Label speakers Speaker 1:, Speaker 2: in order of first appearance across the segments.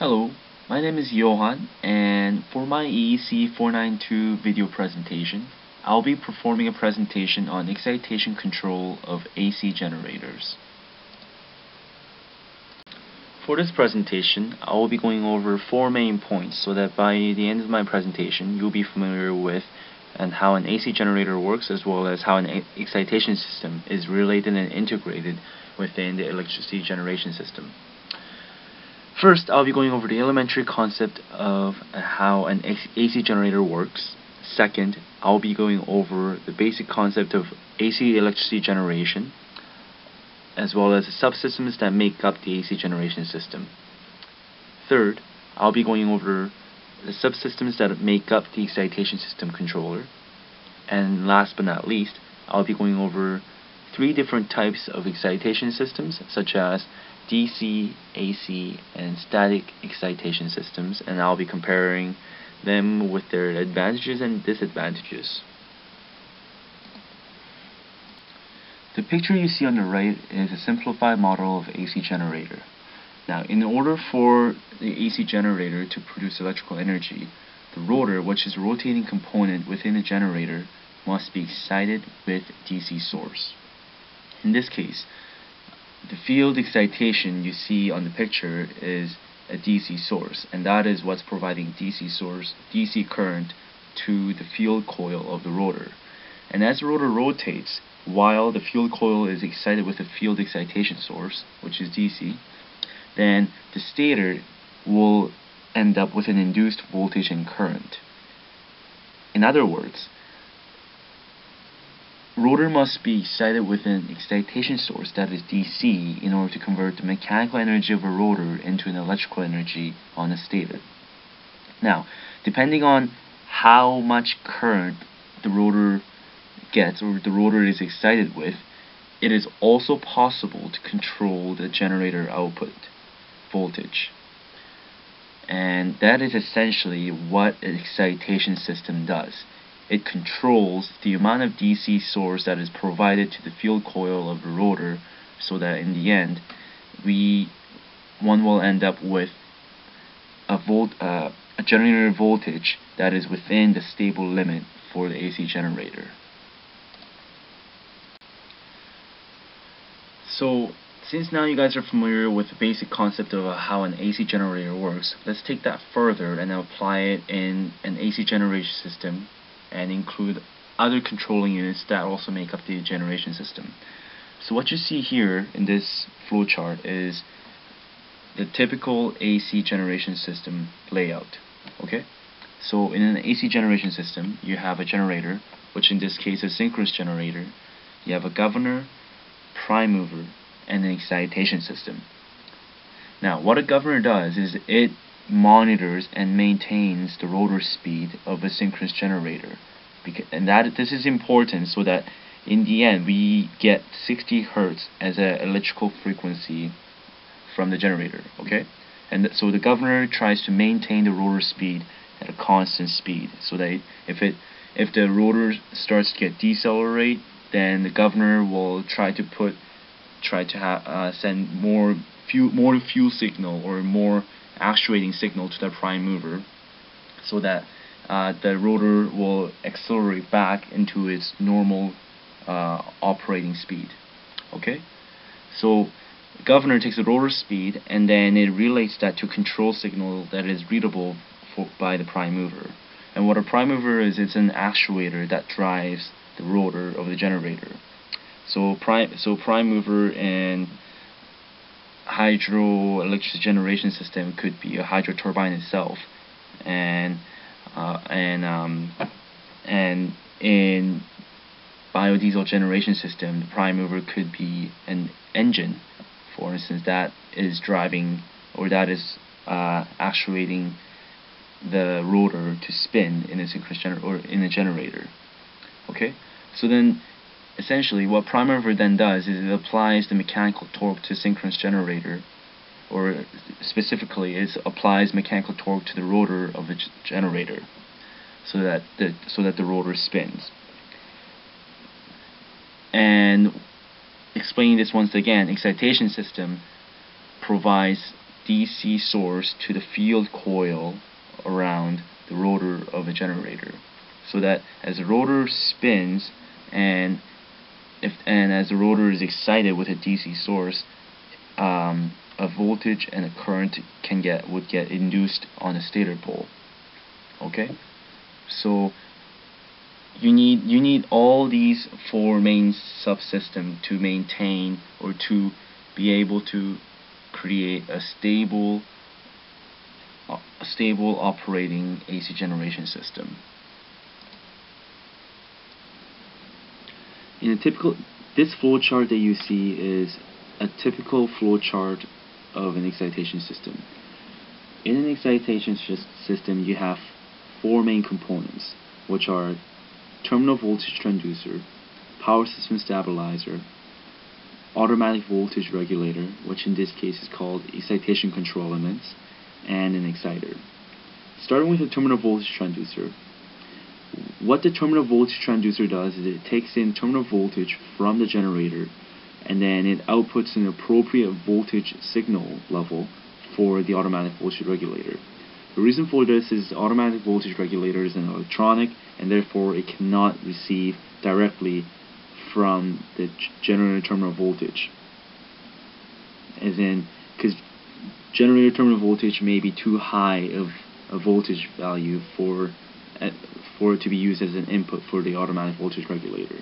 Speaker 1: Hello, my name is Johan, and for my EECE492 video presentation, I'll be performing a presentation on excitation control of AC generators. For this presentation, I will be going over 4 main points so that by the end of my presentation, you'll be familiar with and how an AC generator works, as well as how an excitation system is related and integrated within the electricity generation system. First, I'll be going over the elementary concept of how an AC generator works. Second, I'll be going over the basic concept of AC electricity generation, as well as the subsystems that make up the AC generation system. Third, I'll be going over the subsystems that make up the excitation system controller. And last but not least, I'll be going over 3 different types of excitation systems, such as DC, AC, and static excitation systems, and I'll be comparing them with their advantages and disadvantages. The picture you see on the right is a simplified model of AC generator. Now, in order for the AC generator to produce electrical energy, the rotor, which is a rotating component within the generator, must be excited with DC source. In this case, the field excitation you see on the picture is a DC source, and that is what's providing DC current to the field coil of the rotor. And as the rotor rotates, while the field coil is excited with a field excitation source, which is DC, then the stator will end up with an induced voltage and current. In other words, rotor must be excited with an excitation source that is DC in order to convert the mechanical energy of a rotor into an electrical energy on a stator. Now, depending on how much current the rotor gets or the rotor is excited with, it is also possible to control the generator output voltage. And that is essentially what an excitation system does. It controls the amount of DC source that is provided to the field coil of the rotor, so that in the end, one will end up with a generator voltage that is within the stable limit for the AC generator. So, since now you guys are familiar with the basic concept of how an AC generator works, let's take that further and apply it in an AC generation system and include other controlling units that also make up the generation system. So what you see here in this flowchart is the typical AC generation system layout. Okay? So in an AC generation system, you have a generator, which in this case is a synchronous generator. You have a governor, prime mover, and an excitation system. Now, what a governor does is it monitors and maintains the rotor speed of a synchronous generator, and this is important so that in the end we get 60 Hertz as an electrical frequency from the generator. Okay, and so the governor tries to maintain the rotor speed at a constant speed, so that if the rotor starts to get decelerate, then the governor will try to send more fuel signal or more actuating signal to the prime mover, so that the rotor will accelerate back into its normal operating speed. Okay, so the governor takes the rotor speed and then it relates that to a control signal that is readable by the prime mover. And what a prime mover is, it's an actuator that drives the rotor of the generator. So prime mover in hydroelectric generation system could be a hydro turbine itself, and in biodiesel generation system, the prime mover could be an engine, for instance, that is driving or that is actuating the rotor to spin in a synchronous or in a generator. Okay, so then essentially what prime mover then does is it applies the mechanical torque to synchronous generator, or specifically it applies mechanical torque to the rotor of the generator, so that the rotor spins. And explaining this once again, excitation system provides DC source to the field coil around the rotor of a generator, so that as the rotor spins and as the rotor is excited with a DC source, a voltage and a current would get induced on the stator pole. Okay, so you need all these four main subsystems to maintain or to be able to create a stable operating AC generation system. In a typical, this flow chart that you see is a typical flow chart of an excitation system. In an excitation system, you have four main components, which are terminal voltage transducer, power system stabilizer, automatic voltage regulator, which in this case is called excitation control elements, and an exciter. Starting with the terminal voltage transducer, what the terminal voltage transducer does is it takes in terminal voltage from the generator and then it outputs an appropriate voltage signal level for the automatic voltage regulator. The reason for this is the automatic voltage regulator is an electronic and therefore it cannot receive directly from the generator terminal voltage. As in, because generator terminal voltage may be too high of a voltage value for it to be used as an input for the automatic voltage regulator.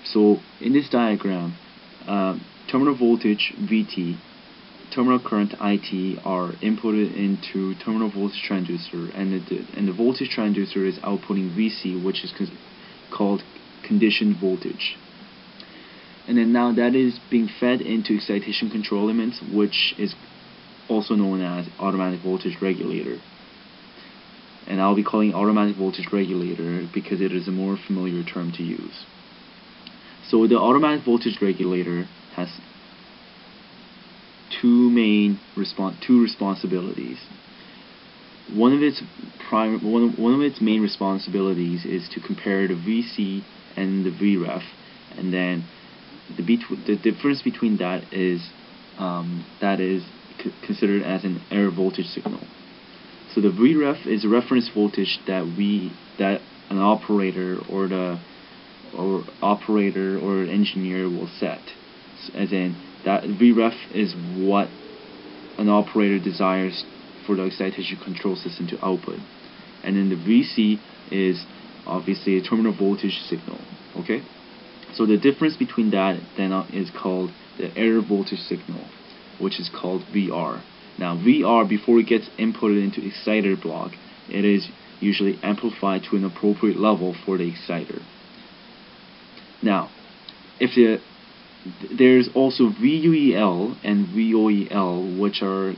Speaker 1: So in this diagram, terminal voltage VT, terminal current IT are inputted into terminal voltage transducer, and the voltage transducer is outputting VC, which is called conditioned voltage. And then now that is being fed into excitation control elements, which is also known as automatic voltage regulator. And I'll be calling automatic voltage regulator because it is a more familiar term to use. So the automatic voltage regulator has two responsibilities. One of its main responsibilities is to compare the VC and the VREF, and then the difference between that is considered as an error voltage signal. So the VREF is a reference voltage that an operator or engineer will set. As in, that VREF is what an operator desires for the excitation control system to output. And then the VC is obviously a terminal voltage signal. Okay? So the difference between that then is called the error voltage signal, which is called VR. Now VR, before it gets inputted into exciter block, it is usually amplified to an appropriate level for the exciter. Now, there's also VUEL and VOEL, which are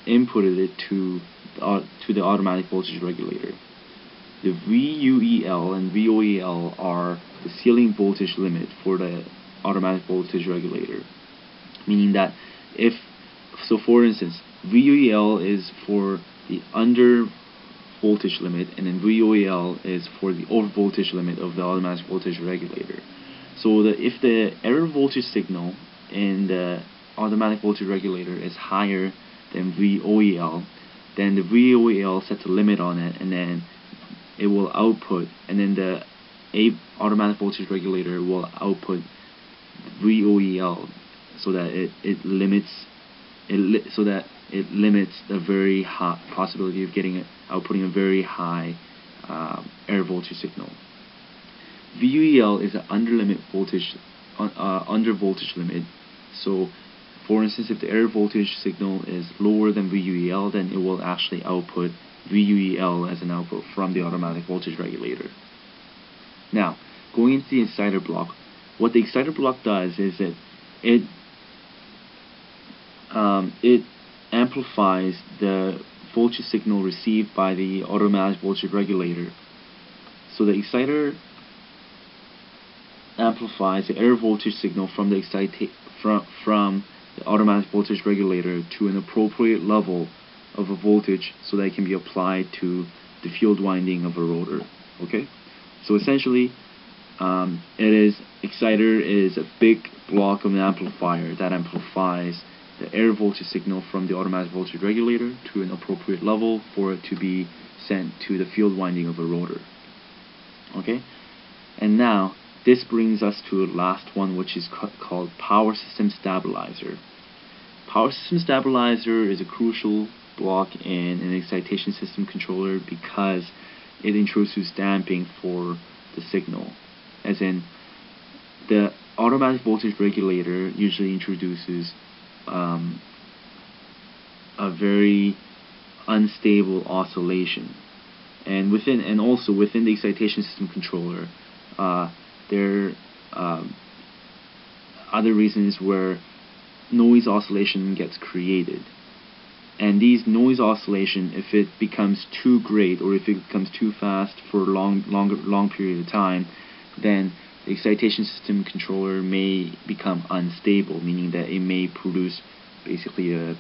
Speaker 1: inputted to the automatic voltage regulator. The VUEL and VOEL are the ceiling voltage limit for the automatic voltage regulator, meaning that for instance, VUEL is for the under voltage limit, and then VOEL is for the over voltage limit of the automatic voltage regulator. So if the error voltage signal in the automatic voltage regulator is higher than VOEL, then the VOEL sets a limit on it, and then it will output, and then the automatic voltage regulator will output VOEL so that it limits the very high possibility of outputting a very high error voltage signal. VUEL is an under voltage limit. So, for instance, if the error voltage signal is lower than VUEL, then it will actually output VUEL as an output from the automatic voltage regulator. Now, going into the exciter block, what the exciter block does is that it amplifies the voltage signal received by the automatic voltage regulator. So the exciter amplifies the error voltage signal from the automatic voltage regulator to an appropriate level of a voltage so that it can be applied to the field winding of a rotor. Okay, so essentially, exciter is a big block of an amplifier that amplifies the air voltage signal from the automatic voltage regulator to an appropriate level for it to be sent to the field winding of a rotor. Okay, and now this brings us to the last one, which is called power system stabilizer. Power system stabilizer is a crucial block in an excitation system controller because it introduces damping for the signal. As in, the automatic voltage regulator usually introduces a very unstable oscillation, and also within the excitation system controller, there are other reasons where noise oscillation gets created. And these noise oscillation, if it becomes too great or if it becomes too fast for a long period of time, then the excitation system controller may become unstable, meaning that it may produce basically a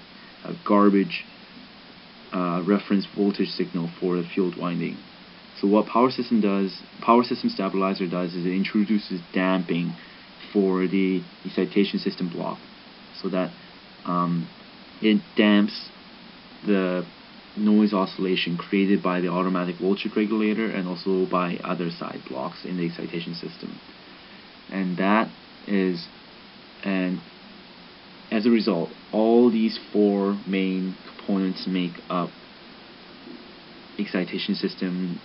Speaker 1: garbage reference voltage signal for the field winding. So what power system stabilizer does is it introduces damping for the excitation system block, so that it damps the noise oscillation created by the automatic voltage regulator and also by other side blocks in the excitation system. And as a result, all these four main components make up excitation system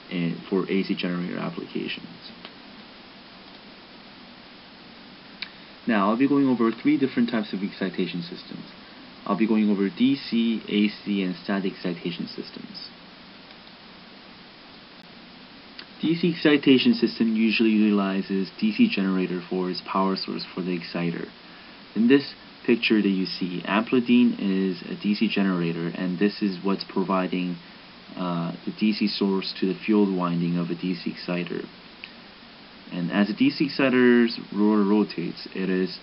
Speaker 1: for AC generator applications. Now I'll be going over three different types of excitation systems. I'll be going over DC, AC, and static excitation systems. DC excitation system usually utilizes DC generator for its power source for the exciter. In this picture that you see, amplitude is a DC generator, and this is what's providing the DC source to the field winding of a DC exciter. And as a DC exciter's rotor rotates, it is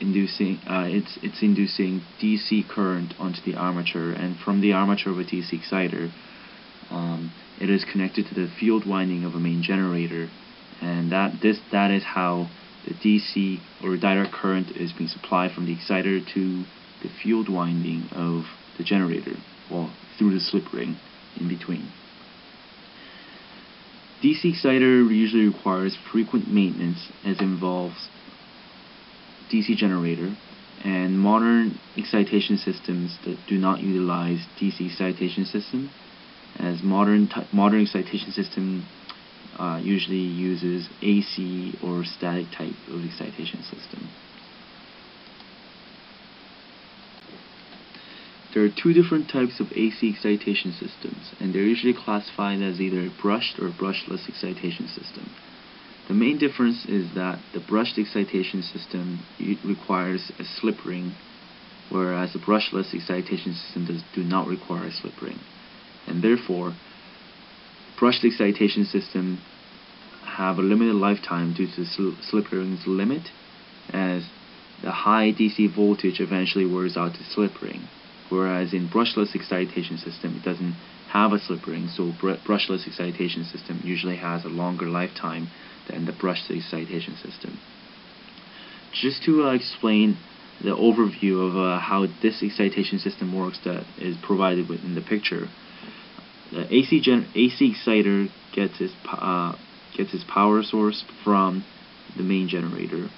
Speaker 1: inducing inducing DC current onto the armature, and from the armature of a DC exciter, it is connected to the field winding of a main generator, and that is how the DC or direct current is being supplied from the exciter to the field winding of the generator, well, through the slip ring in between. DC exciter usually requires frequent maintenance as involves DC generator, and modern excitation systems that do not utilize DC excitation system, as modern excitation system usually uses AC or static type of excitation system. There are two different types of AC excitation systems, and they're usually classified as either a brushed or brushless excitation system. The main difference is that the brushed excitation system requires a slip ring, whereas the brushless excitation system do not require a slip ring. And therefore, brushed excitation system have a limited lifetime due to the slip ring's limit, as the high DC voltage eventually wears out the slip ring. Whereas in brushless excitation system, it doesn't have a slip ring, so brushless excitation system usually has a longer lifetime than the brushed excitation system. Just to explain the overview of how this excitation system works that is provided within the picture, the AC exciter gets its power source from the main generator.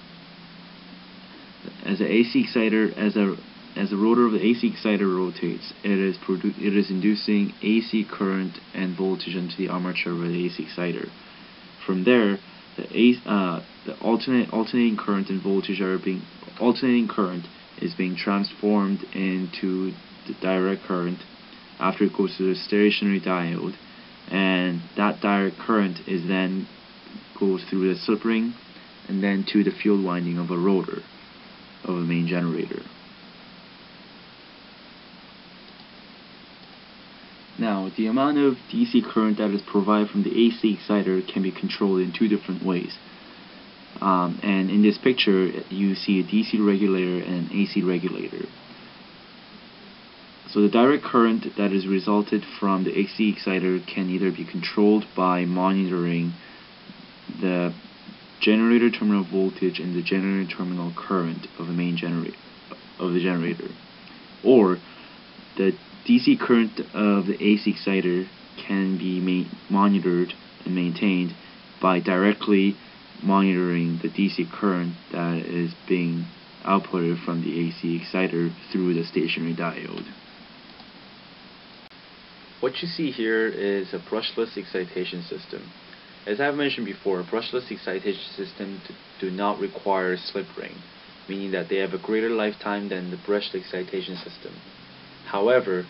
Speaker 1: As the rotor of the AC exciter rotates, it is inducing AC current and voltage into the armature of the AC exciter. From there, the alternating current and voltage alternating current is being transformed into the direct current after it goes through the stationary diode, and that direct current is then goes through the slip ring and then to the field winding of a rotor of a main generator. Now, the amount of DC current that is provided from the AC exciter can be controlled in two different ways. And in this picture, you see a DC regulator and an AC regulator. So the direct current that is resulted from the AC exciter can either be controlled by monitoring the generator terminal voltage and the generator terminal current of a main of the generator, or the DC current of the AC exciter can be monitored and maintained by directly monitoring the DC current that is being outputted from the AC exciter through the stationary diode. What you see here is a brushless excitation system. As I've mentioned before, brushless excitation systems do not require slip ring, meaning that they have a greater lifetime than the brushed excitation system. However,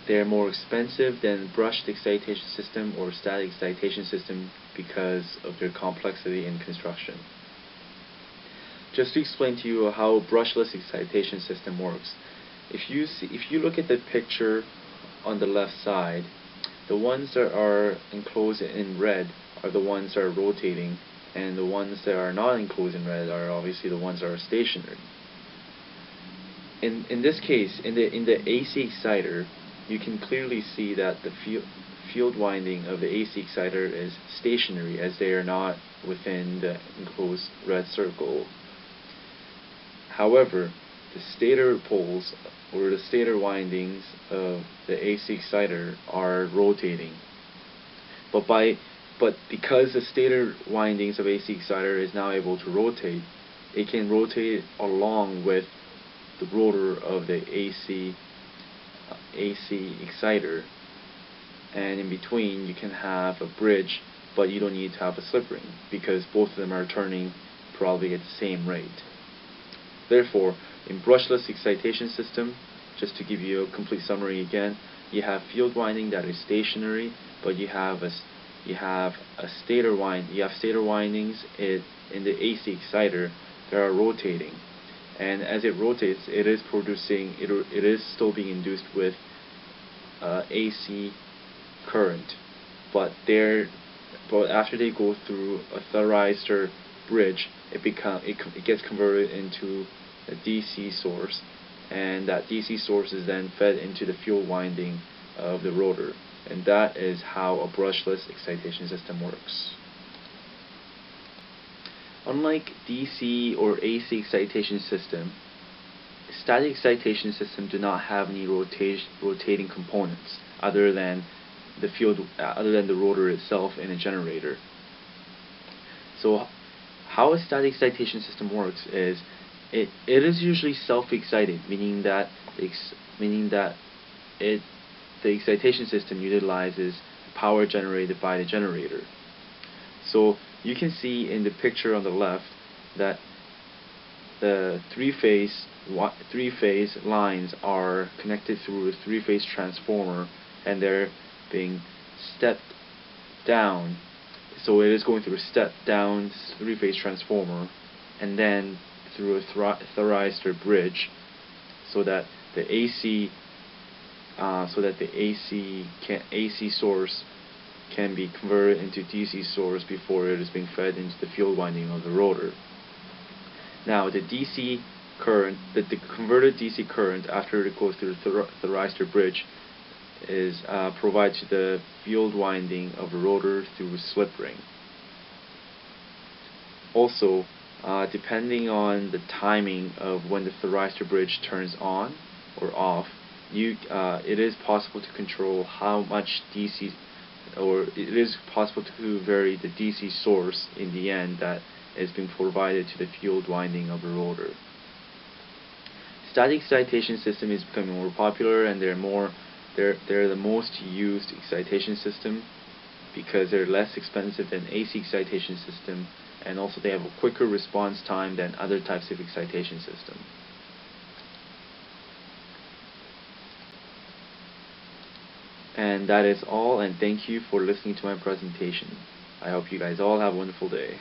Speaker 1: they're more expensive than brushed excitation system or static excitation system because of their complexity in construction. Just to explain to you how a brushless excitation system works, if you look at the picture on the left side, the ones that are enclosed in red are the ones that are rotating, and the ones that are not enclosed in red are obviously the ones that are stationary. In this case, in the AC exciter, you can clearly see that the field winding of the AC exciter is stationary, as they are not within the enclosed red circle. However, the stator poles or the stator windings of the AC exciter are rotating. But because the stator windings of AC exciter is now able to rotate, it can rotate along with the rotor of the AC exciter, and in between you can have a bridge, but you don't need to have a slip ring because both of them are turning probably at the same rate. Therefore, in brushless excitation system, just to give you a complete summary again, you have field winding that is stationary, but you have stator windings in the AC exciter that are rotating, and as it rotates, it is still being induced with AC current, but after they go through a thyristor bridge, it gets converted into a DC source, and that DC source is then fed into the field winding of the rotor, and that is how a brushless excitation system works. Unlike DC or AC excitation system, static excitation system do not have any rotating components other than the rotor itself in a generator. So how a static excitation system works is it is usually self-excited, meaning that the excitation system utilizes power generated by the generator. So you can see in the picture on the left that the three-phase lines are connected through a three-phase transformer, and they're being stepped down. So it is going through a step-down three-phase transformer, and then through a thyristor bridge, so that the AC source can be converted into DC source before it is being fed into the field winding of the rotor. Now the converted DC current, after it goes through the thyristor bridge, is provided to the field winding of the rotor through a slip ring. Also, depending on the timing of when the thyristor bridge turns on or off, it is possible to control how much DC, or it is possible to vary the DC source in the end that is being provided to the field winding of the rotor. Static excitation system is becoming more popular, and they're the most used excitation system because they're less expensive than AC excitation system, and also they have a quicker response time than other types of excitation system. And that is all, and thank you for listening to my presentation. I hope you guys all have a wonderful day.